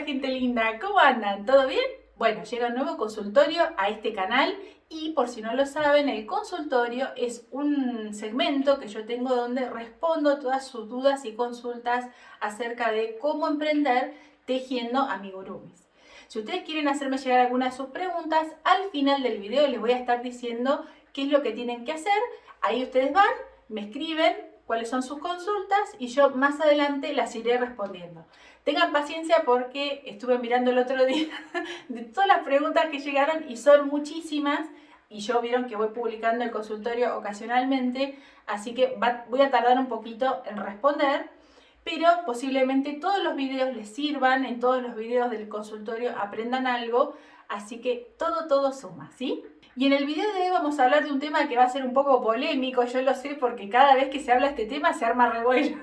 gente linda, ¿cómo andan? ¿Todo bien? Bueno, llega un nuevo consultorio a este canal y por si no lo saben, el consultorio es un segmento que yo tengo donde respondo todas sus dudas y consultas acerca de cómo emprender tejiendo amigurumis. Si ustedes quieren hacerme llegar alguna de sus preguntas, al final del video les voy a estar diciendo qué es lo que tienen que hacer. Ahí ustedes van, me escriben cuáles son sus consultas y yo más adelante las iré respondiendo. Tengan paciencia porque estuve mirando el otro día de todas las preguntas que llegaron y son muchísimas y yo vieron que voy publicando el consultorio ocasionalmente, así que voy a tardar un poquito en responder, pero posiblemente todos los videos les sirvan, en todos los videos del consultorio aprendan algo, así que todo suma, ¿sí? Y en el video de hoy vamos a hablar de un tema que va a ser un poco polémico, yo lo sé porque cada vez que se habla de este tema se arma revuelo,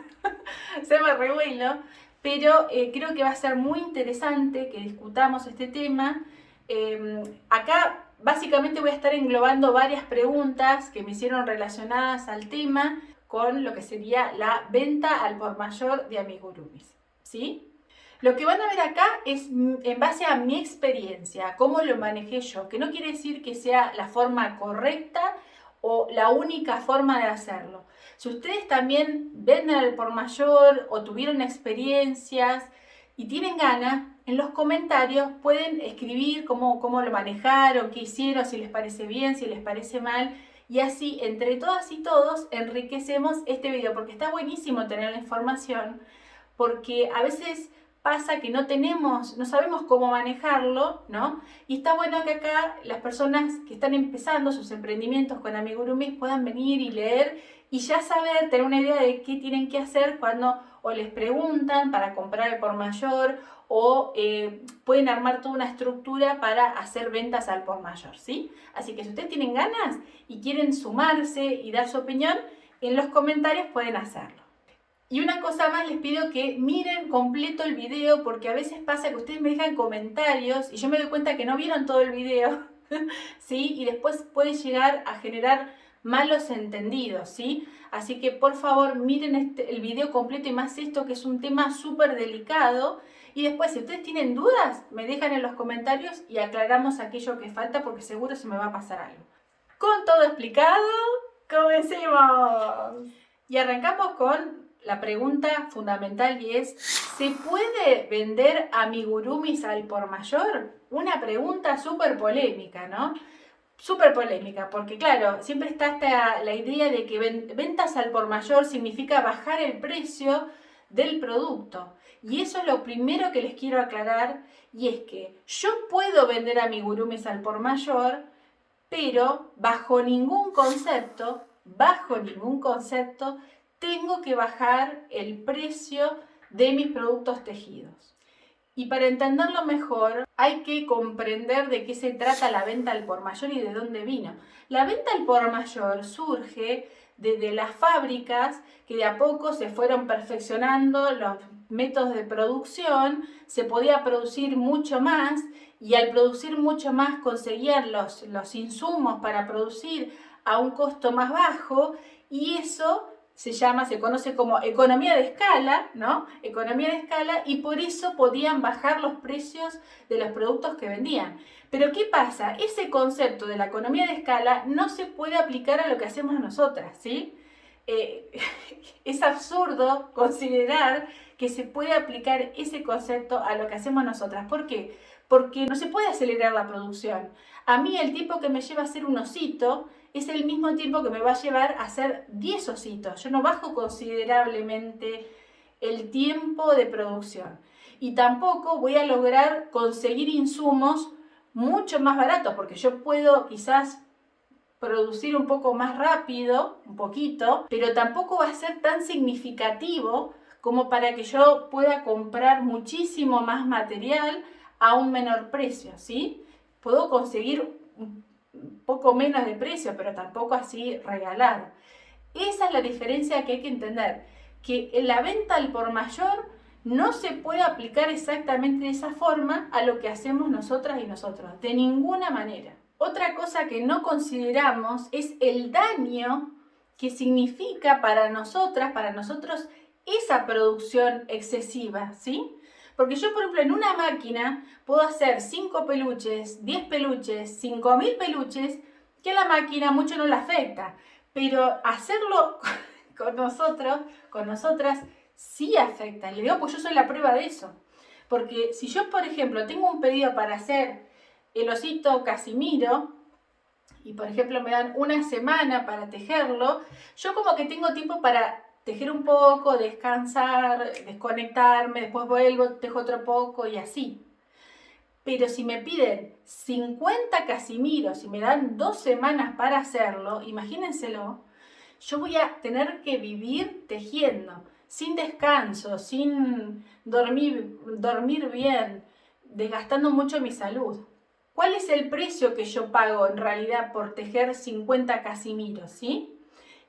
se arma revuelo, pero creo que va a ser muy interesante que discutamos este tema. Acá básicamente voy a estar englobando varias preguntas que me hicieron relacionadas al tema con lo que sería la venta al por mayor de amigurumis, ¿sí? Lo que van a ver acá es en base a mi experiencia, cómo lo manejé yo, que no quiere decir que sea la forma correcta o la única forma de hacerlo. Si ustedes también venden al por mayor o tuvieron experiencias y tienen ganas, en los comentarios pueden escribir cómo lo manejaron, qué hicieron, si les parece bien, si les parece mal. Y así, entre todas y todos, enriquecemos este video, porque está buenísimo tener la información, porque a veces pasa que no sabemos cómo manejarlo, ¿no? Y está bueno que acá las personas que están empezando sus emprendimientos con amigurumis puedan venir y leer y ya saber, tener una idea de qué tienen que hacer cuando o les preguntan para comprar el por mayor o pueden armar toda una estructura para hacer ventas al por mayor, ¿sí? Así que si ustedes tienen ganas y quieren sumarse y dar su opinión, en los comentarios pueden hacerlo. Y una cosa más, les pido que miren completo el video porque a veces pasa que ustedes me dejan comentarios y yo me doy cuenta que no vieron todo el video, ¿sí? Y después puede llegar a generar malos entendidos, ¿sí? Así que por favor miren el video completo y más esto que es un tema súper delicado. Y después si ustedes tienen dudas, me dejan en los comentarios y aclaramos aquello que falta porque seguro se me va a pasar algo. Con todo explicado, comencemos. Y arrancamos con la pregunta fundamental y es, ¿se puede vender amigurumis al por mayor? Una pregunta súper polémica, ¿no? Súper polémica, porque claro, siempre está la idea de que ventas al por mayor significa bajar el precio del producto. Y eso es lo primero que les quiero aclarar, y es que yo puedo vender amigurumis al por mayor, pero bajo ningún concepto, tengo que bajar el precio de mis productos tejidos. Y para entenderlo mejor, hay que comprender de qué se trata la venta al por mayor y de dónde vino. La venta al por mayor surge desde las fábricas que de a poco se fueron perfeccionando los métodos de producción, se podía producir mucho más y al producir mucho más conseguían los insumos para producir a un costo más bajo y eso se conoce como economía de escala, ¿no? Economía de escala y por eso podían bajar los precios de los productos que vendían. Pero ¿qué pasa? Ese concepto de la economía de escala no se puede aplicar a lo que hacemos nosotras, ¿sí? Es absurdo considerar que se puede aplicar ese concepto a lo que hacemos nosotras. ¿Por qué? Porque no se puede acelerar la producción. A mí el tiempo que me lleva a hacer un osito es el mismo tiempo que me va a llevar a hacer 10 ositos. Yo no bajo considerablemente el tiempo de producción. Y tampoco voy a lograr conseguir insumos mucho más baratos, porque yo puedo quizás producir un poco más rápido, un poquito, pero tampoco va a ser tan significativo como para que yo pueda comprar muchísimo más material a un menor precio, ¿sí? Puedo conseguir un poco menos de precio, pero tampoco así regalado. Esa es la diferencia que hay que entender, que en la venta al por mayor no se puede aplicar exactamente de esa forma a lo que hacemos nosotras y nosotros, de ninguna manera. Otra cosa que no consideramos es el daño que significa para nosotros esa producción excesiva, ¿sí? Porque yo, por ejemplo, en una máquina puedo hacer 5 peluches, 10 peluches, 5.000 peluches, que a la máquina mucho no le afecta. Pero hacerlo con nosotros, con nosotras, sí afecta. Y le digo, pues yo soy la prueba de eso. Porque si yo, por ejemplo, tengo un pedido para hacer el osito Casimiro, y por ejemplo me dan una semana para tejerlo, yo como que tengo tiempo para tejer un poco, descansar, desconectarme, después vuelvo, tejo otro poco y así. Pero si me piden 50 Casimiros y me dan 2 semanas para hacerlo, imagínenselo, yo voy a tener que vivir tejiendo, sin descanso, sin dormir bien, desgastando mucho mi salud. ¿Cuál es el precio que yo pago en realidad por tejer 50 Casimiros, sí?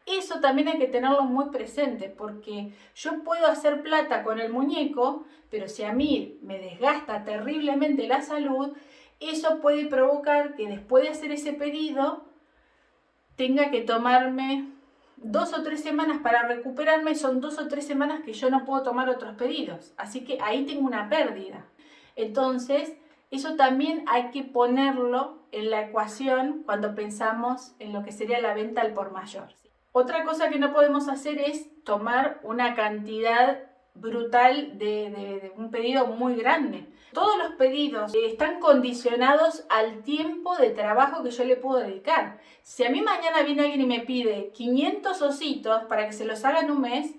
Eso también hay que tenerlo muy presente, porque yo puedo hacer plata con el muñeco, pero si a mí me desgasta terriblemente la salud, eso puede provocar que después de hacer ese pedido tenga que tomarme 2 o 3 semanas para recuperarme. Son 2 o 3 semanas que yo no puedo tomar otros pedidos, así que ahí tengo una pérdida. Entonces, eso también hay que ponerlo en la ecuación cuando pensamos en lo que sería la venta al por mayor. Otra cosa que no podemos hacer es tomar una cantidad brutal de un pedido muy grande. Todos los pedidos están condicionados al tiempo de trabajo que yo le puedo dedicar. Si a mí mañana viene alguien y me pide 500 ositos para que se los haga en un mes,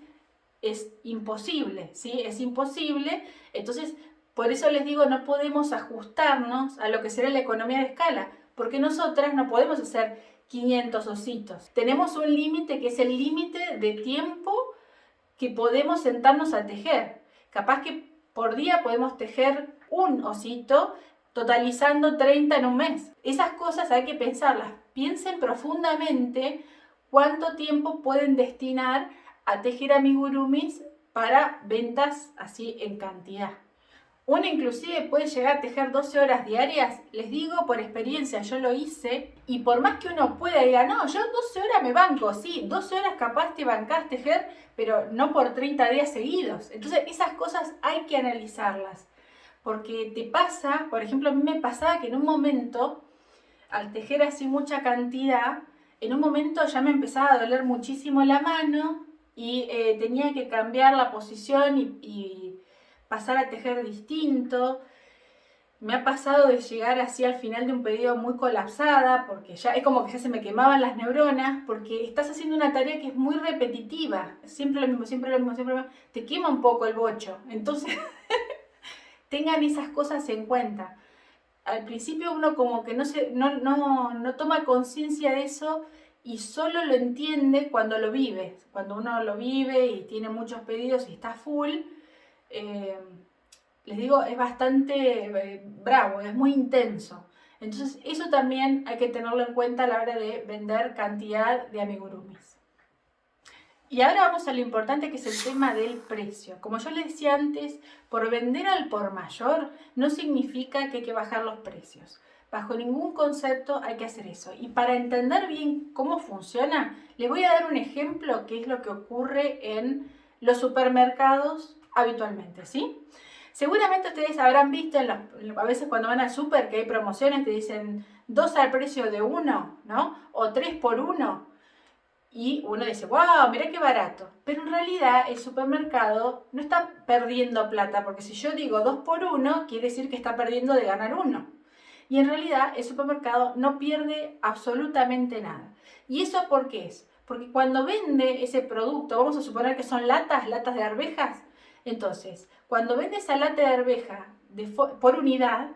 es imposible, ¿sí? Es imposible. Entonces, por eso les digo, no podemos ajustarnos a lo que será la economía de escala, porque nosotras no podemos hacer 500 ositos. Tenemos un límite que es el límite de tiempo que podemos sentarnos a tejer. Capaz que por día podemos tejer un osito, totalizando 30 en un mes. Esas cosas hay que pensarlas. Piensen profundamente cuánto tiempo pueden destinar a tejer amigurumis para ventas así en cantidad. Uno inclusive puede llegar a tejer 12 horas diarias, les digo por experiencia, yo lo hice, y por más que uno pueda diga, no, yo 12 horas me banco, sí, 12 horas capaz te bancás tejer, pero no por 30 días seguidos. Entonces esas cosas hay que analizarlas, porque te pasa, por ejemplo, a mí me pasaba que en un momento, al tejer así mucha cantidad, en un momento ya me empezaba a doler muchísimo la mano y tenía que cambiar la posición y pasar a tejer distinto. Me ha pasado de llegar así al final de un pedido muy colapsada, porque ya es como que ya se me quemaban las neuronas, porque estás haciendo una tarea que es muy repetitiva, siempre lo mismo, siempre lo mismo, siempre lo mismo, te quema un poco el bocho. Entonces, tengan esas cosas en cuenta. Al principio uno como que no toma conciencia de eso y solo lo entiende cuando lo vive. Cuando uno lo vive y tiene muchos pedidos y está full, les digo, es bastante bravo, es muy intenso. Entonces eso también hay que tenerlo en cuenta a la hora de vender cantidad de amigurumis. Y ahora vamos a lo importante, que es el tema del precio. Como yo les decía antes, por vender al por mayor no significa que hay que bajar los precios. Bajo ningún concepto hay que hacer eso. Y para entender bien cómo funciona, les voy a dar un ejemplo que es lo que ocurre en los supermercados habitualmente, ¿sí? Seguramente ustedes habrán visto a veces cuando van al súper que hay promociones, te dicen 2 al precio de 1, ¿no? O 3 por 1. Y uno dice, wow, mirá qué barato. Pero en realidad el supermercado no está perdiendo plata, porque si yo digo 2 por 1, quiere decir que está perdiendo de ganar 1. Y en realidad el supermercado no pierde absolutamente nada. ¿Y eso por qué es? Porque cuando vende ese producto, vamos a suponer que son latas de arvejas, entonces, cuando vende esa lata de arveja por unidad,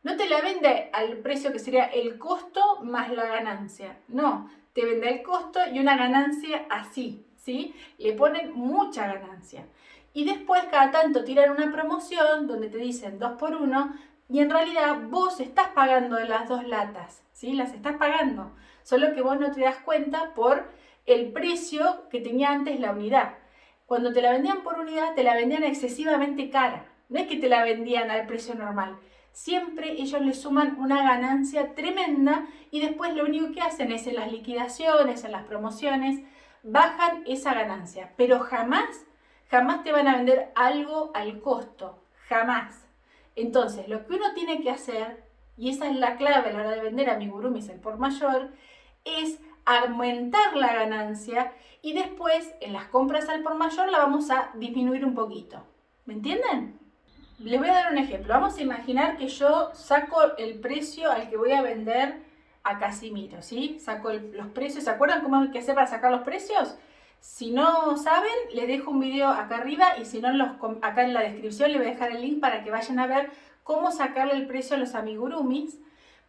no te la vende al precio que sería el costo más la ganancia. No, te vende el costo y una ganancia así, ¿sí? Le ponen mucha ganancia. Y después cada tanto tiran una promoción donde te dicen 2 por 1 y en realidad vos estás pagando las 2 latas, ¿sí? Las estás pagando, solo que vos no te das cuenta por el precio que tenía antes la unidad. Cuando te la vendían por unidad, te la vendían excesivamente cara. No es que te la vendían al precio normal. Siempre ellos le suman una ganancia tremenda y después lo único que hacen es en las liquidaciones, en las promociones, bajan esa ganancia. Pero jamás jamás te van a vender algo al costo, jamás. Entonces, lo que uno tiene que hacer, y esa es la clave a la hora de vender amigurumis al por mayor, es aumentar la ganancia y después en las compras al por mayor la vamos a disminuir un poquito. ¿Me entienden? Les voy a dar un ejemplo. Vamos a imaginar que yo saco el precio al que voy a vender a Casimiro, ¿sí? Saco los precios. ¿Se acuerdan cómo hay que hacer para sacar los precios? Si no saben, les dejo un video acá arriba y si no, acá en la descripción les voy a dejar el link para que vayan a ver cómo sacarle el precio a los amigurumis.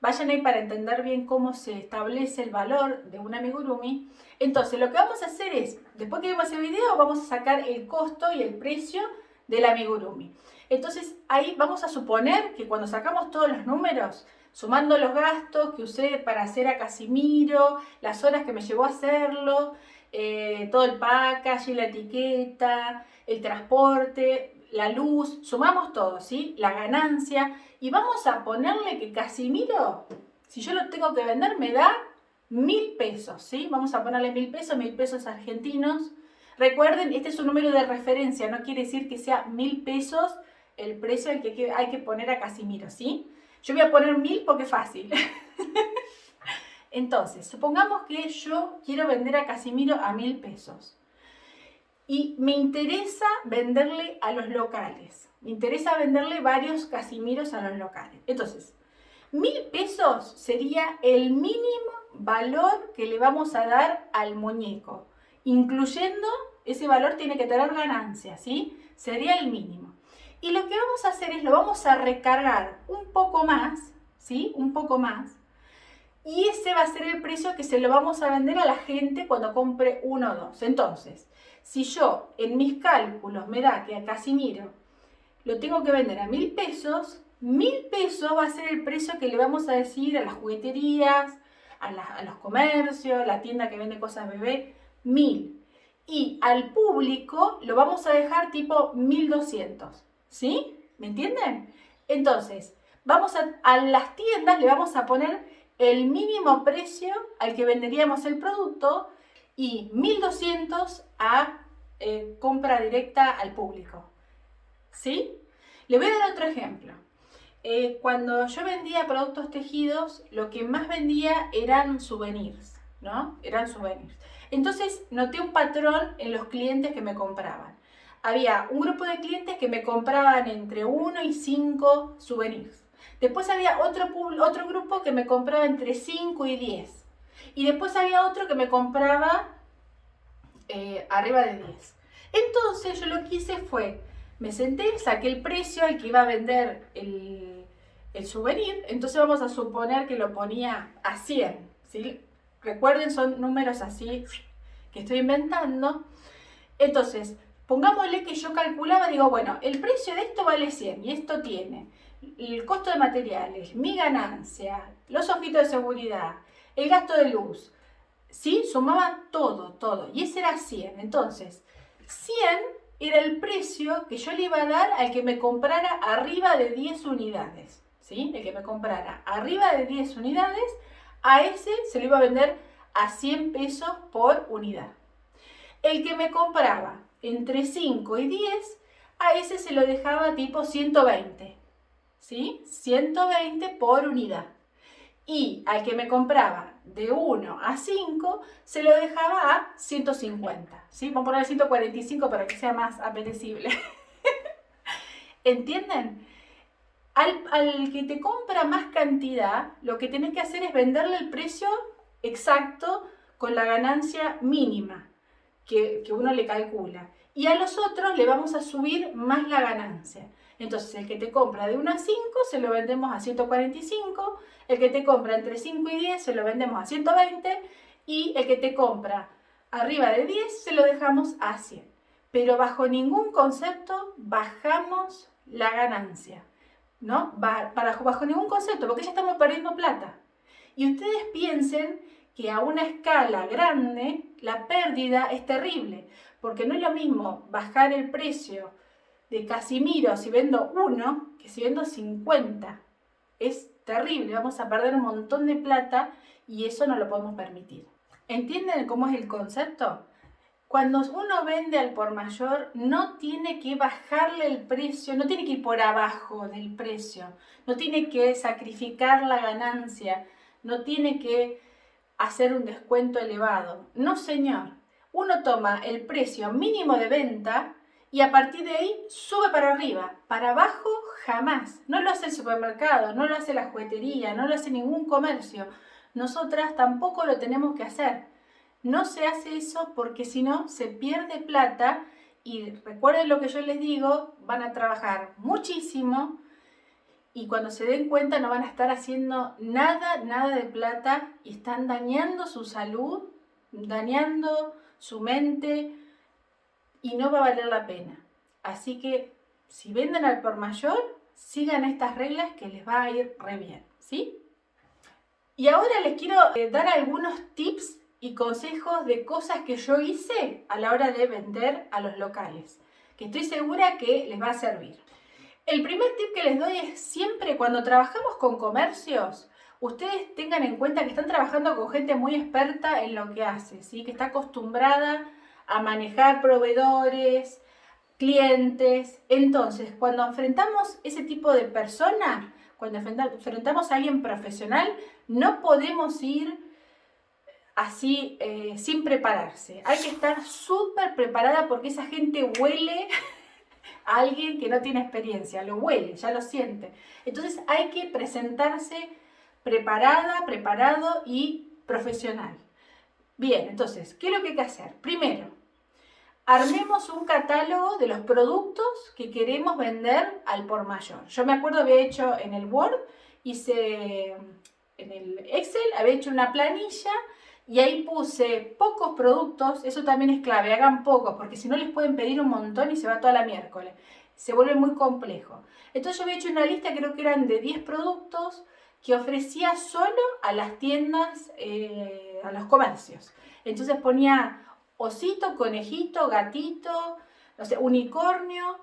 Vayan ahí para entender bien cómo se establece el valor de un amigurumi. Entonces, lo que vamos a hacer es, después que vemos el video, vamos a sacar el costo y el precio del amigurumi. Entonces, ahí vamos a suponer que cuando sacamos todos los números, sumando los gastos que usé para hacer a Casimiro, las horas que me llevó a hacerlo, todo el packaging, la etiqueta, el transporte, la luz, sumamos todo, ¿sí? La ganancia, y vamos a ponerle que Casimiro, si yo lo tengo que vender, me da 1.000 pesos, ¿sí? Vamos a ponerle 1.000 pesos argentinos. Recuerden, este es un número de referencia, no quiere decir que sea 1.000 pesos el precio al que hay que poner a Casimiro, ¿sí? Yo voy a poner 1.000 porque es fácil. Entonces, supongamos que yo quiero vender a Casimiro a 1.000 pesos. Y me interesa venderle a los locales. Me interesa venderle varios Casimiros a los locales. Entonces, 1.000 pesos sería el mínimo valor que le vamos a dar al muñeco. Incluyendo, ese valor tiene que tener ganancia, ¿sí? Sería el mínimo. Y lo que vamos a hacer es, lo vamos a recargar un poco más, ¿sí? Un poco más. Y ese va a ser el precio que se lo vamos a vender a la gente cuando compre uno o dos. Entonces, si yo en mis cálculos me da que a Casimiro lo tengo que vender a 1.000 pesos, 1.000 pesos va a ser el precio que le vamos a decir a las jugueterías, a los comercios, la tienda que vende cosas bebé, 1.000. Y al público lo vamos a dejar tipo 1.200, ¿sí? ¿Me entienden? Entonces, vamos a las tiendas le vamos a poner el mínimo precio al que venderíamos el producto y 1.200 a compra directa al público, ¿sí? Le voy a dar otro ejemplo. Cuando yo vendía productos tejidos, lo que más vendía eran souvenirs, ¿no? Eran souvenirs. Entonces noté un patrón en los clientes que me compraban. Había un grupo de clientes que me compraban entre 1 y 5 souvenirs. Después había otro grupo que me compraba entre 5 y 10. Y después había otro que me compraba arriba de 10. Entonces yo lo que hice fue, me senté, saqué el precio al que iba a vender el souvenir. Entonces vamos a suponer que lo ponía a 100, ¿sí? Recuerden, son números así que estoy inventando. Entonces, pongámosle que yo calculaba, digo, bueno, el precio de esto vale 100 y esto tiene el costo de materiales, mi ganancia, los ojitos de seguridad, el gasto de luz, ¿sí? Sumaba todo, y ese era 100. Entonces, 100 era el precio que yo le iba a dar al que me comprara arriba de 10 unidades, ¿sí? El que me comprara arriba de 10 unidades, a ese se lo iba a vender a 100 pesos por unidad. El que me compraba entre 5 y 10, a ese se lo dejaba tipo 120, ¿sí? 120 por unidad. Y al que me compraba de 1 a 5, se lo dejaba a 150, ¿sí? Vamos a poner 145 para que sea más apetecible. ¿Entienden? Al que te compra más cantidad, lo que tenés que hacer es venderle el precio exacto con la ganancia mínima que uno le calcula. Y a los otros le vamos a subir más la ganancia. Entonces, el que te compra de 1 a 5 se lo vendemos a 145, el que te compra entre 5 y 10 se lo vendemos a 120 y el que te compra arriba de 10 se lo dejamos a 100. Pero bajo ningún concepto bajamos la ganancia, ¿no? Bajo ningún concepto, porque ya estamos perdiendo plata. Y ustedes piensen que a una escala grande la pérdida es terrible, porque no es lo mismo bajar el precio de Casimiro si vendo 1 que si vendo 50. Es terrible, vamos a perder un montón de plata y eso no lo podemos permitir. ¿Entienden cómo es el concepto? Cuando uno vende al por mayor, no tiene que bajarle el precio, no tiene que ir por abajo del precio, no tiene que sacrificar la ganancia, no tiene que hacer un descuento elevado. No, señor. Uno toma el precio mínimo de venta y a partir de ahí sube para arriba. Para abajo, jamás. No lo hace el supermercado, no lo hace la juguetería, no lo hace ningún comercio. Nosotras tampoco lo tenemos que hacer. No se hace eso porque si no se pierde plata y recuerden lo que yo les digo, van a trabajar muchísimo y cuando se den cuenta no van a estar haciendo nada de plata y están dañando su salud, dañando su mente y no va a valer la pena. Así que si venden al por mayor, sigan estas reglas que les va a ir re bien, ¿sí? Y ahora les quiero dar algunos tips y consejos de cosas que yo hice a la hora de vender a los locales, que estoy segura que les va a servir. El primer tip que les doy es siempre cuando trabajamos con comercios, ustedes tengan en cuenta que están trabajando con gente muy experta en lo que hace, ¿sí? Que está acostumbrada a manejar proveedores, clientes. Entonces, cuando enfrentamos ese tipo de persona, cuando enfrentamos a alguien profesional, no podemos ir así sin prepararse. Hay que estar súper preparada porque esa gente huele a alguien que no tiene experiencia, lo huele, ya lo siente. Entonces hay que presentarse preparada, preparado y profesional. Bien, entonces, ¿qué es lo que hay que hacer? Primero, armemos un catálogo de los productos que queremos vender al por mayor. Yo me acuerdo había hecho en el Word, hice en el Excel, había hecho una planilla y ahí puse pocos productos. Eso también es clave, hagan pocos, porque si no les pueden pedir un montón y se va toda la miércoles. Se vuelve muy complejo. Entonces yo había hecho una lista, creo que eran de 10 productos que ofrecía solo a las tiendas, a los comercios. Entonces ponía osito, conejito, gatito, no sé, unicornio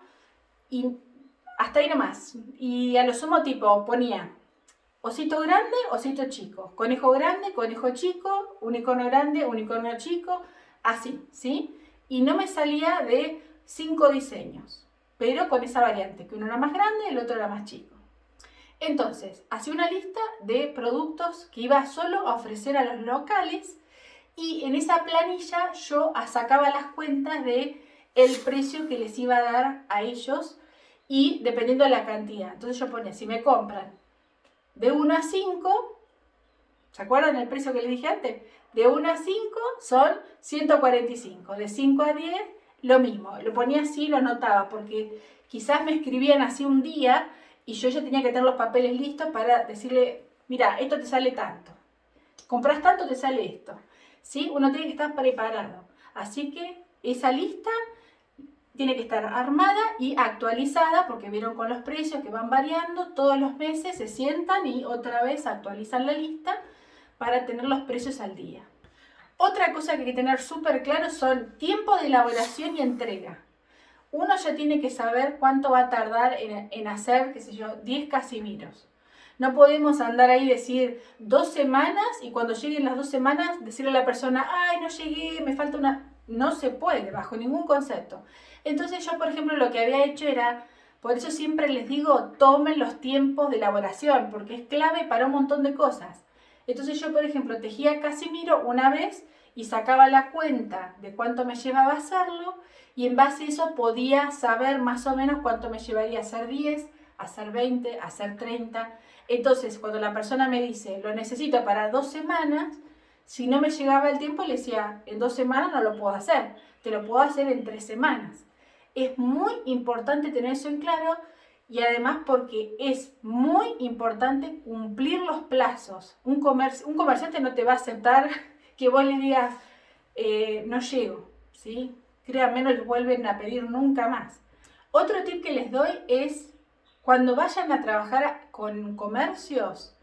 y hasta ahí nomás. Y a lo sumo tipo ponía osito grande, osito chico, conejo grande, conejo chico, unicornio grande, unicornio chico, así, ¿sí? Y no me salía de 5 diseños, pero con esa variante, que uno era más grande y el otro era más chico. Entonces, hacía una lista de productos que iba solo a ofrecer a los locales y en esa planilla yo sacaba las cuentas de el precio que les iba a dar a ellos y dependiendo de la cantidad. Entonces yo ponía, si me compran de 1 a 5, ¿se acuerdan el precio que les dije antes? De 1 a 5 son 145, de 5 a 10 lo mismo. Lo ponía así, lo anotaba, porque quizás me escribían así un día y yo ya tenía que tener los papeles listos para decirle, mira, esto te sale tanto. Compras tanto, te sale esto. ¿Sí? Uno tiene que estar preparado. Así que esa lista tiene que estar armada y actualizada, porque vieron con los precios que van variando, todos los meses se sientan y otra vez actualizan la lista para tener los precios al día. Otra cosa que hay que tener súper claro son tiempo de elaboración y entrega. Uno ya tiene que saber cuánto va a tardar en hacer, qué sé yo, 10 casimiros. No podemos andar ahí y decir 2 semanas y cuando lleguen las 2 semanas decirle a la persona, ay, no llegué, me falta una... No se puede, bajo ningún concepto. Entonces yo, por ejemplo, lo que había hecho era, por eso siempre les digo, tomen los tiempos de elaboración, porque es clave para un montón de cosas. Entonces yo, por ejemplo, tejía casimiro una vez y sacaba la cuenta de cuánto me llevaba a hacerlo y en base a eso podía saber más o menos cuánto me llevaría a hacer 10, a hacer 20, a hacer 30. Entonces, cuando la persona me dice, lo necesito para 2 semanas, si no me llegaba el tiempo, le decía, en 2 semanas no lo puedo hacer, te lo puedo hacer en 3 semanas. Es muy importante tener eso en claro y además porque es muy importante cumplir los plazos. Un comerciante no te va a aceptar que vos le digas, no llego, ¿sí? Créanme, no les vuelven a pedir nunca más. Otro tip que les doy es, cuando vayan a trabajar con comercios,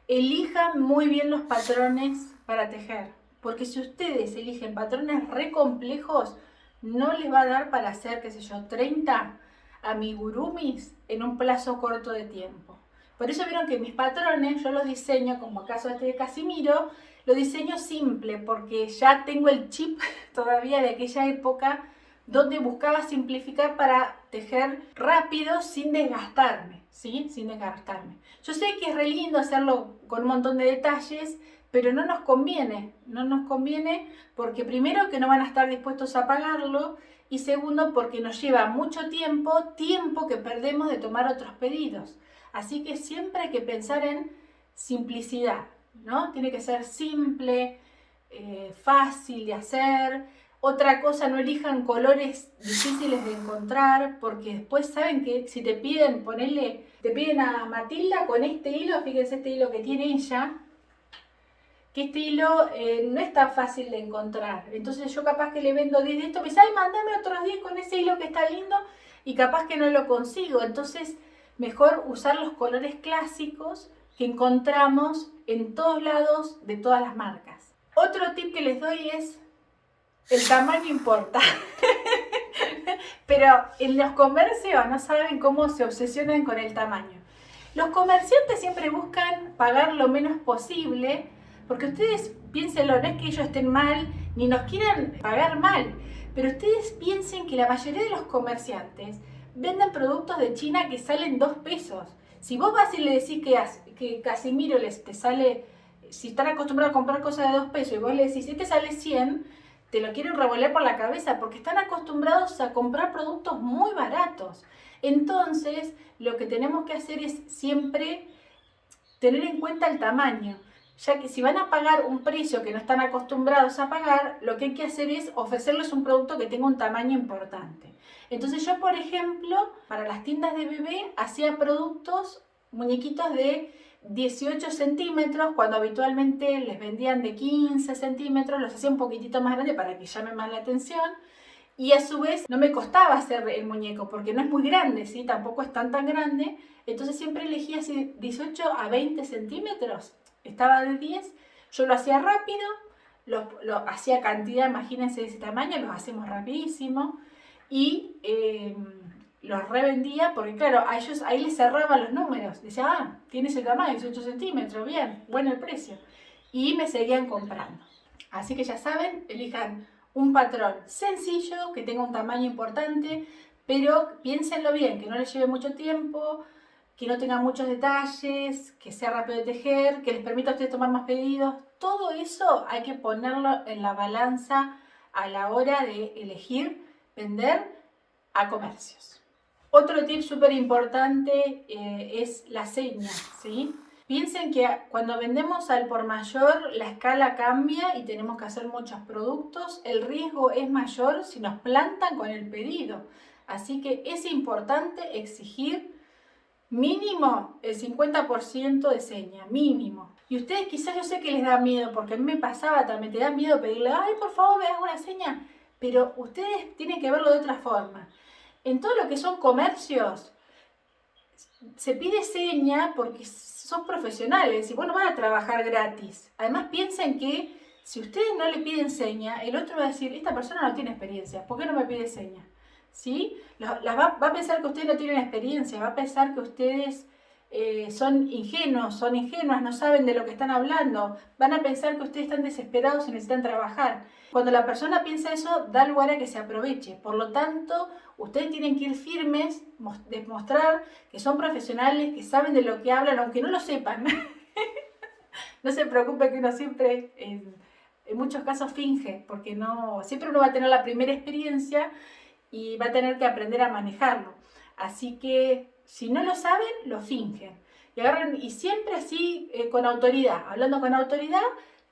elijan muy bien los patrones para tejer, porque si ustedes eligen patrones re complejos, no les va a dar para hacer, qué sé yo, 30 amigurumis en un plazo corto de tiempo. Por eso vieron que mis patrones, yo los diseño, como acaso este de Casimiro, lo diseño simple porque ya tengo el chip todavía de aquella época donde buscaba simplificar para tejer rápido sin desgastarme, ¿sí? Sin desgastarme. Yo sé que es re lindo hacerlo con un montón de detalles, pero no nos conviene porque primero que no van a estar dispuestos a pagarlo y segundo porque nos lleva mucho tiempo que perdemos de tomar otros pedidos. Así que siempre hay que pensar en simplicidad, ¿no? Tiene que ser simple, fácil de hacer. Otra cosa, no elijan colores difíciles de encontrar, porque después saben que si te piden, te piden a Matilda con este hilo, fíjense este hilo que tiene ella, que este hilo no es tan fácil de encontrar. Entonces yo capaz que le vendo 10 de esto, me dice, ay, mándame otros 10 con ese hilo que está lindo, y capaz que no lo consigo. Entonces, mejor usar los colores clásicos que encontramos en todos lados de todas las marcas. Otro tip que les doy es, el tamaño importa. Pero en los comercios no saben cómo se obsesionan con el tamaño. Los comerciantes siempre buscan pagar lo menos posible, porque ustedes piénsenlo, no es que ellos estén mal, ni nos quieran pagar mal, pero ustedes piensen que la mayoría de los comerciantes venden productos de China que salen 2 pesos. Si vos vas y le decís que Casimiro te sale, si están acostumbrados a comprar cosas de 2 pesos y vos le decís, este sale 100, te lo quieren revolver por la cabeza porque están acostumbrados a comprar productos muy baratos. Entonces, lo que tenemos que hacer es siempre tener en cuenta el tamaño, ya que si van a pagar un precio que no están acostumbrados a pagar, lo que hay que hacer es ofrecerles un producto que tenga un tamaño importante. Entonces yo, por ejemplo, para las tiendas de bebé, hacía productos, muñequitos de 18 centímetros, cuando habitualmente les vendían de 15 centímetros, los hacía un poquitito más grande para que llame más la atención. Y a su vez no me costaba hacer el muñeco porque no es muy grande, ¿sí? Tampoco es tan grande. Entonces siempre elegía así 18 a 20 centímetros. Estaba de 10. Yo lo hacía rápido, lo hacía cantidad, imagínense de ese tamaño, los hacemos rapidísimo. Y los revendía porque claro, a ellos ahí les cerraban los números. Decía, ah, tiene ese tamaño, 18 centímetros, bien, bueno el precio. Y me seguían comprando. Así que ya saben, elijan un patrón sencillo, que tenga un tamaño importante, pero piénsenlo bien, que no les lleve mucho tiempo, que no tenga muchos detalles, que sea rápido de tejer, que les permita a ustedes tomar más pedidos. Todo eso hay que ponerlo en la balanza a la hora de elegir vender a comercios. Otro tip súper importante es la seña, ¿sí? Piensen que cuando vendemos al por mayor la escala cambia y tenemos que hacer muchos productos. El riesgo es mayor si nos plantan con el pedido. Así que es importante exigir mínimo el 50% de seña, mínimo. Y ustedes quizás, yo sé que les da miedo, porque a mí me pasaba también, te da miedo pedirle, ay, por favor, me das una seña. Pero ustedes tienen que verlo de otra forma. En todo lo que son comercios, se pide seña porque son profesionales y bueno, van a trabajar gratis. Además piensen que si ustedes no le piden seña, el otro va a decir, esta persona no tiene experiencia, ¿por qué no me pide seña? ¿Sí? Va a pensar que ustedes no tienen experiencia, va a pensar que ustedes son ingenuos, son ingenuas, no saben de lo que están hablando, van a pensar que ustedes están desesperados y necesitan trabajar. Cuando la persona piensa eso, da lugar a que se aproveche. Por lo tanto, ustedes tienen que ir firmes, demostrar que son profesionales, que saben de lo que hablan, aunque no lo sepan. No se preocupe que uno siempre, en muchos casos, finge, porque siempre uno va a tener la primera experiencia y va a tener que aprender a manejarlo. Así que, si no lo saben, lo fingen. Y siempre así, con autoridad, hablando con autoridad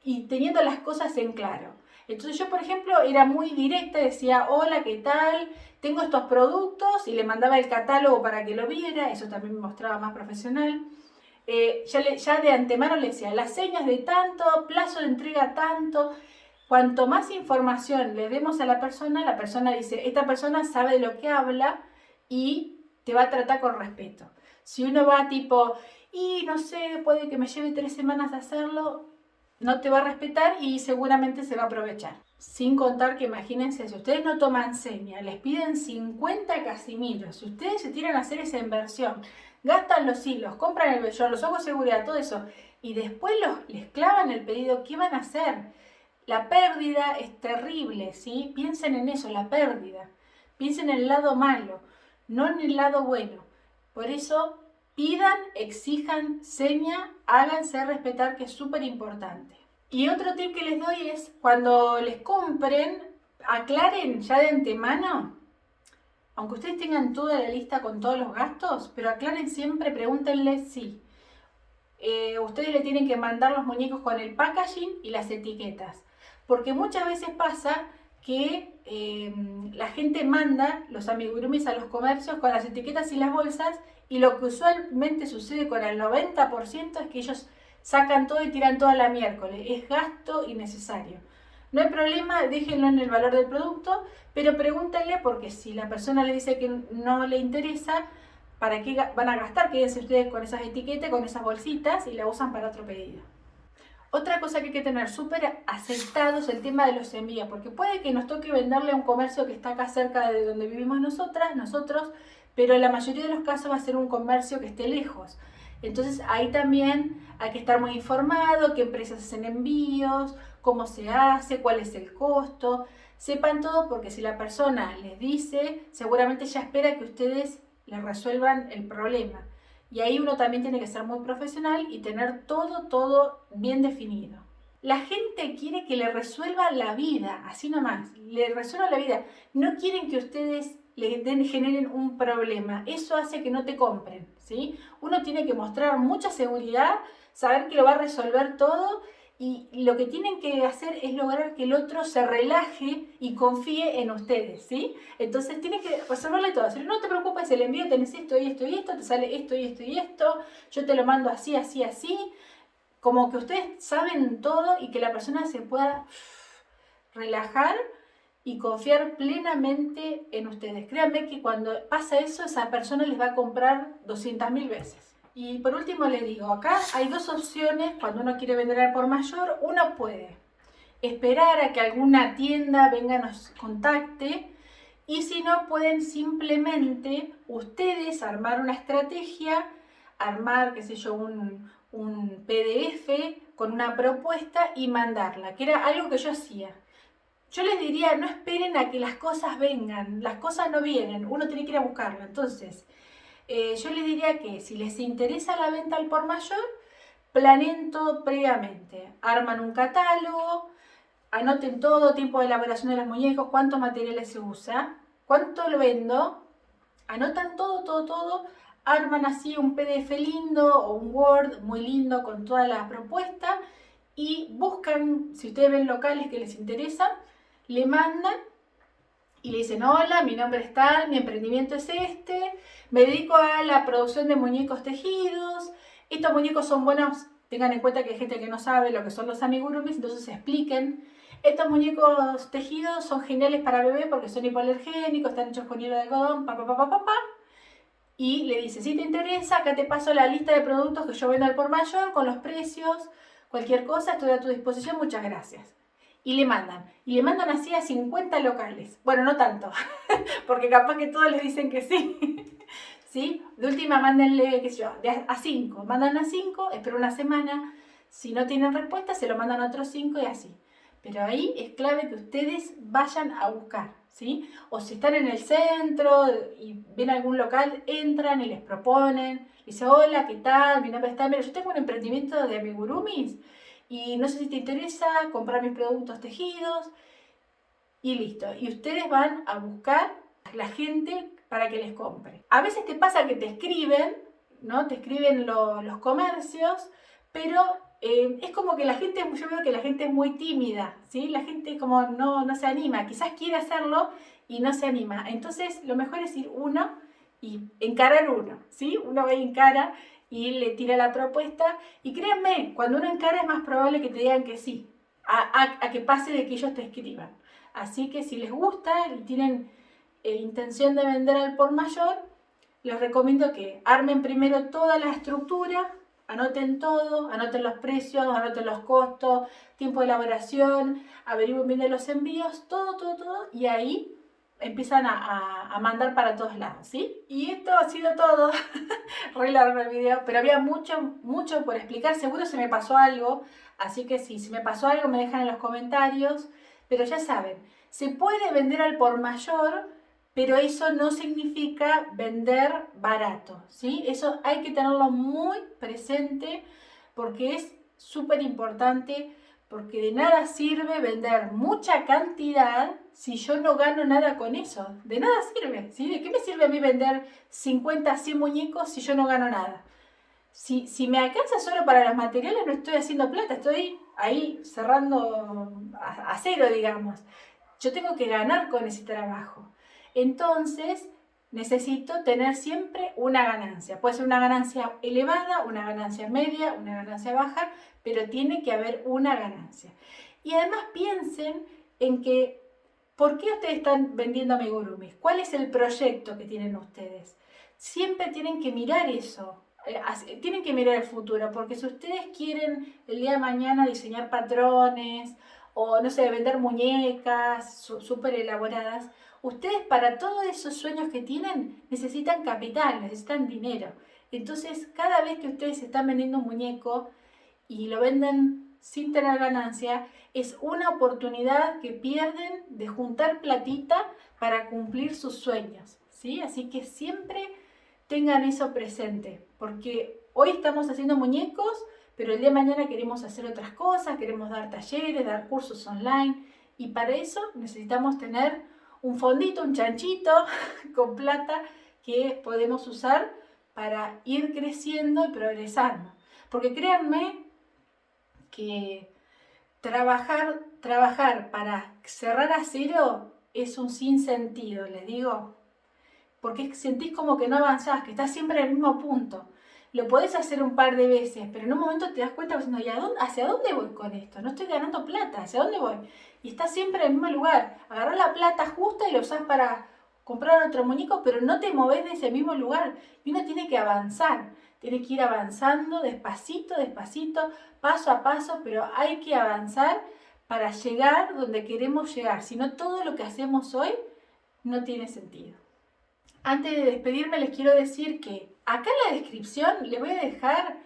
y teniendo las cosas en claro. Entonces yo, por ejemplo, era muy directa, decía, hola, ¿qué tal? Tengo estos productos y le mandaba el catálogo para que lo viera, eso también me mostraba más profesional. Ya de antemano le decía, las señas de tanto, plazo de entrega tanto. Cuanto más información le demos a la persona dice, esta persona sabe de lo que habla y te va a tratar con respeto. Si uno va tipo, y no sé, puede que me lleve 3 semanas hacerlo, no te va a respetar y seguramente se va a aprovechar. Sin contar que imagínense, si ustedes no toman seña, les piden 50 casimiros, si ustedes se tiran a hacer esa inversión, gastan los hilos, compran el vellón, los ojos de seguridad, todo eso, y después les clavan el pedido, ¿qué van a hacer? La pérdida es terrible, ¿sí? Piensen en eso, la pérdida. Piensen en el lado malo, no en el lado bueno. Por eso, pidan, exijan, háganse respetar, que es súper importante. Y otro tip que les doy es, cuando les compren, aclaren ya de antemano, aunque ustedes tengan toda la lista con todos los gastos, pero aclaren siempre, pregúntenle si ustedes le tienen que mandar los muñecos con el packaging y las etiquetas. Porque muchas veces pasa que la gente manda los amigurumis a los comercios con las etiquetas y las bolsas, y lo que usualmente sucede con el 90% es que ellos sacan todo y tiran todo a la miércoles. Es gasto innecesario. No hay problema, déjenlo en el valor del producto, pero pregúntenle, porque si la persona le dice que no le interesa, ¿para qué van a gastar? Quédense ustedes con esas etiquetas, con esas bolsitas, y la usan para otro pedido. Otra cosa que hay que tener súper aceptado es el tema de los envíos, porque puede que nos toque venderle a un comercio que está acá cerca de donde vivimos nosotros, pero en la mayoría de los casos va a ser un comercio que esté lejos. Entonces ahí también hay que estar muy informado, qué empresas hacen envíos, cómo se hace, cuál es el costo. Sepan todo, porque si la persona les dice, seguramente ya espera que ustedes le resuelvan el problema. Y ahí uno también tiene que ser muy profesional y tener todo bien definido. La gente quiere que le resuelva la vida, así nomás, le resuelva la vida. No quieren que ustedes generen un problema. Eso hace que no te compren, ¿sí? Uno tiene que mostrar mucha seguridad, saber que lo va a resolver todo, y lo que tienen que hacer es lograr que el otro se relaje y confíe en ustedes, ¿sí? Entonces tienen que resolverle todo. Si no te preocupes, el envío tenés esto y esto y esto, te sale esto y esto y esto, yo te lo mando así, así, así. Como que ustedes saben todo y que la persona se pueda relajar y confiar plenamente en ustedes. Créanme que cuando pasa eso, esa persona les va a comprar 200.000 veces. Y por último les digo, acá hay dos opciones cuando uno quiere vender al por mayor. Uno puede esperar a que alguna tienda venga, nos contacte, y si no, pueden simplemente ustedes armar una estrategia, armar, qué sé yo, un PDF con una propuesta y mandarla, que era algo que yo hacía. Yo les diría, no esperen a que las cosas vengan, las cosas no vienen, uno tiene que ir a buscarlas. Entonces, yo les diría que si les interesa la venta al por mayor, planeen todo previamente. Arman un catálogo, anoten todo, tiempo de elaboración de los muñecos, cuántos materiales se usa, cuánto lo vendo, anotan todo, arman así un PDF lindo o un Word muy lindo con toda la propuesta, y buscan, si ustedes ven locales que les interesa, le mandan y le dicen: hola, mi nombre es tal, mi emprendimiento es este, me dedico a la producción de muñecos tejidos, estos muñecos son buenos, tengan en cuenta que hay gente que no sabe lo que son los amigurumis, entonces expliquen. Estos muñecos tejidos son geniales para bebé porque son hipoalergénicos, están hechos con hilo de algodón, y le dice: si te interesa, acá te paso la lista de productos que yo vendo al por mayor con los precios, cualquier cosa, estoy a tu disposición, muchas gracias. Y le mandan así a 50 locales. Bueno, no tanto, porque capaz que todos les dicen que sí. ¿Sí? De última, mándenle, qué sé yo, a 5. Mandan a 5, espera una semana. Si no tienen respuesta, se lo mandan a otros 5 y así. Pero ahí es clave que ustedes vayan a buscar, ¿sí? O si están en el centro y ven algún local, entran y les proponen. Dicen: hola, ¿qué tal? Mi nombre es tal. Mira, yo tengo un emprendimiento de amigurumis y no sé si te interesa comprar mis productos tejidos, y listo. Y ustedes van a buscar a la gente para que les compre. A veces te pasa que te escriben, ¿no? Te escriben los comercios, pero es como que la gente, yo veo que la gente es muy tímida, ¿sí? La gente como no se anima, quizás quiere hacerlo y no se anima. Entonces lo mejor es ir uno y encarar uno, ¿sí? Uno va y encara y le tira la propuesta, y créanme, cuando uno encara es más probable que te digan que sí, a que pase de que ellos te escriban. Así que si les gusta y tienen intención de vender al por mayor, les recomiendo que armen primero toda la estructura, anoten todo, anoten los precios, anoten los costos, tiempo de elaboración, averigüen bien de los envíos, todo, y ahí empiezan a mandar para todos lados, ¿sí? Y esto ha sido todo. Re largo el video, pero había mucho por explicar. Seguro se me pasó algo, así que si me pasó algo me dejan en los comentarios. Pero ya saben, se puede vender al por mayor, pero eso no significa vender barato, ¿sí? Eso hay que tenerlo muy presente porque es súper importante, porque de nada sirve vender mucha cantidad si yo no gano nada con eso. De nada sirve, ¿sí? ¿De qué me sirve a mí vender 50, 100 muñecos si yo no gano nada? Si me alcanza solo para los materiales, no estoy haciendo plata, estoy ahí cerrando a cero, digamos. Yo tengo que ganar con ese trabajo. Entonces, necesito tener siempre una ganancia. Puede ser una ganancia elevada, una ganancia media, una ganancia baja, pero tiene que haber una ganancia. Y además piensen en que, ¿por qué ustedes están vendiendo amigurumis? ¿Cuál es el proyecto que tienen ustedes? Siempre tienen que mirar eso. Tienen que mirar el futuro, porque si ustedes quieren el día de mañana diseñar patrones o no sé, vender muñecas súper elaboradas, ustedes para todos esos sueños que tienen necesitan capital, necesitan dinero. Entonces, cada vez que ustedes están vendiendo un muñeco y lo venden sin tener ganancia, es una oportunidad que pierden de juntar platita para cumplir sus sueños, ¿sí? Así que siempre tengan eso presente, porque hoy estamos haciendo muñecos, pero el día de mañana queremos hacer otras cosas, queremos dar talleres, dar cursos online, y para eso necesitamos tener un fondito, un chanchito con plata que podemos usar para ir creciendo y progresando. Porque créanme que trabajar para cerrar a cero es un sinsentido, les digo, porque sentís como que no avanzás, que estás siempre en el mismo punto. Lo podés hacer un par de veces, pero en un momento te das cuenta diciendo, ¿hacia dónde voy con esto? No estoy ganando plata, ¿hacia dónde voy? Y estás siempre en el mismo lugar. Agarrás la plata justa y la usás para comprar otro muñeco, pero no te movés de ese mismo lugar. Y uno tiene que avanzar, tiene que ir avanzando despacito, despacito, paso a paso, pero hay que avanzar para llegar donde queremos llegar. Si no, todo lo que hacemos hoy no tiene sentido. Antes de despedirme les quiero decir que acá en la descripción les voy a dejar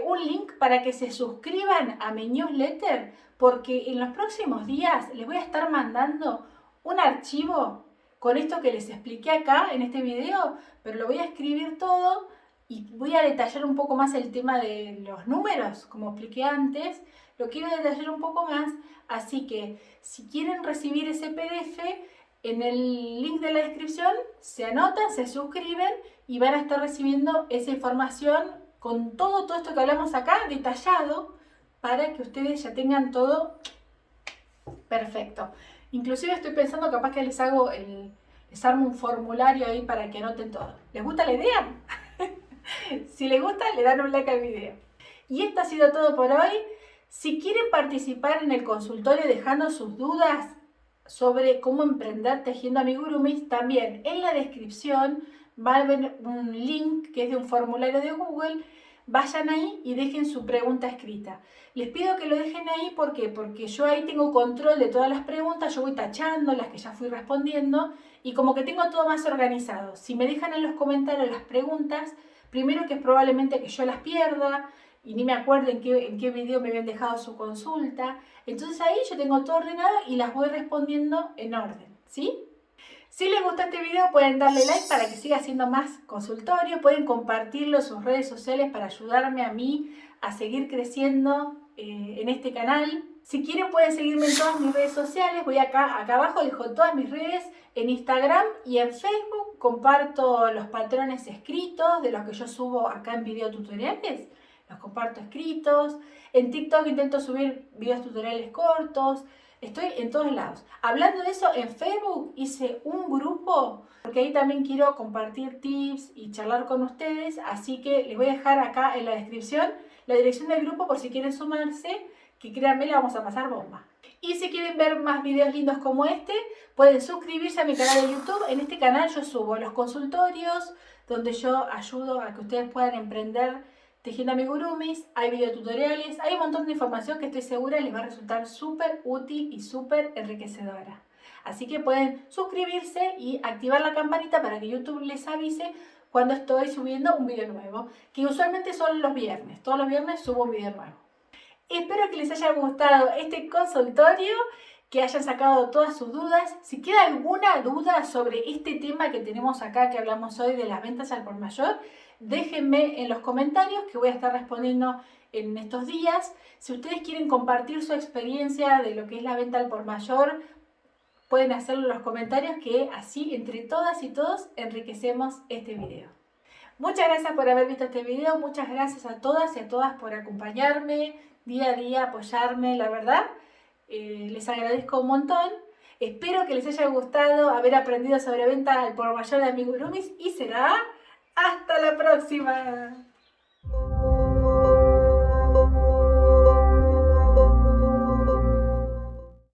un link para que se suscriban a mi newsletter, porque en los próximos días les voy a estar mandando un archivo con esto que les expliqué acá en este video, pero lo voy a escribir todo y voy a detallar un poco más el tema de los números, como expliqué antes, lo quiero detallar un poco más, así que si quieren recibir ese PDF, en el link de la descripción se anotan, se suscriben y van a estar recibiendo esa información con todo esto que hablamos acá, detallado, para que ustedes ya tengan todo perfecto. Inclusive estoy pensando capaz que les armo un formulario ahí para que anoten todo. ¿Les gusta la idea? Si les gusta, le dan un like al video. Y esto ha sido todo por hoy. Si quieren participar en el consultorio dejando sus dudas sobre cómo emprender tejiendo amigurumis, también en la descripción va a haber un link que es de un formulario de Google. Vayan ahí y dejen su pregunta escrita. Les pido que lo dejen ahí, ¿por qué? Porque yo ahí tengo control de todas las preguntas, yo voy tachando las que ya fui respondiendo y como que tengo todo más organizado. Si me dejan en los comentarios las preguntas, primero que es probablemente que yo las pierda y ni me acuerdo en qué video me habían dejado su consulta. Entonces ahí yo tengo todo ordenado y las voy respondiendo en orden, ¿sí? Si les gustó este video pueden darle like para que siga haciendo más consultorio, pueden compartirlo en sus redes sociales para ayudarme a mí a seguir creciendo en este canal. Si quieren pueden seguirme en todas mis redes sociales, voy acá abajo dejo todas mis redes, en Instagram y en Facebook comparto los patrones escritos de los que yo subo acá en videotutoriales, los comparto escritos, en TikTok intento subir videos tutoriales cortos. Estoy en todos lados. Hablando de eso, en Facebook hice un grupo, porque ahí también quiero compartir tips y charlar con ustedes, así que les voy a dejar acá en la descripción la dirección del grupo por si quieren sumarse, que créanme, la vamos a pasar bomba. Y si quieren ver más videos lindos como este, pueden suscribirse a mi canal de YouTube. En este canal yo subo los consultorios, donde yo ayudo a que ustedes puedan emprender tejiendo amigurumis, hay videotutoriales, hay un montón de información que estoy segura les va a resultar súper útil y súper enriquecedora. Así que pueden suscribirse y activar la campanita para que YouTube les avise cuando estoy subiendo un video nuevo, que usualmente son los viernes. Todos los viernes subo un video nuevo. Espero que les haya gustado este consultorio, que hayan sacado todas sus dudas. Si queda alguna duda sobre este tema que tenemos acá, que hablamos hoy de las ventas al por mayor, déjenme en los comentarios que voy a estar respondiendo en estos días. Si ustedes quieren compartir su experiencia de lo que es la venta al por mayor, pueden hacerlo en los comentarios, que así entre todas y todos enriquecemos este video. Muchas gracias por haber visto este video, muchas gracias a todas y a todas por acompañarme día a día, apoyarme, la verdad. Les agradezco un montón. Espero que les haya gustado haber aprendido sobre venta al por mayor de amigurumis y será hasta la próxima.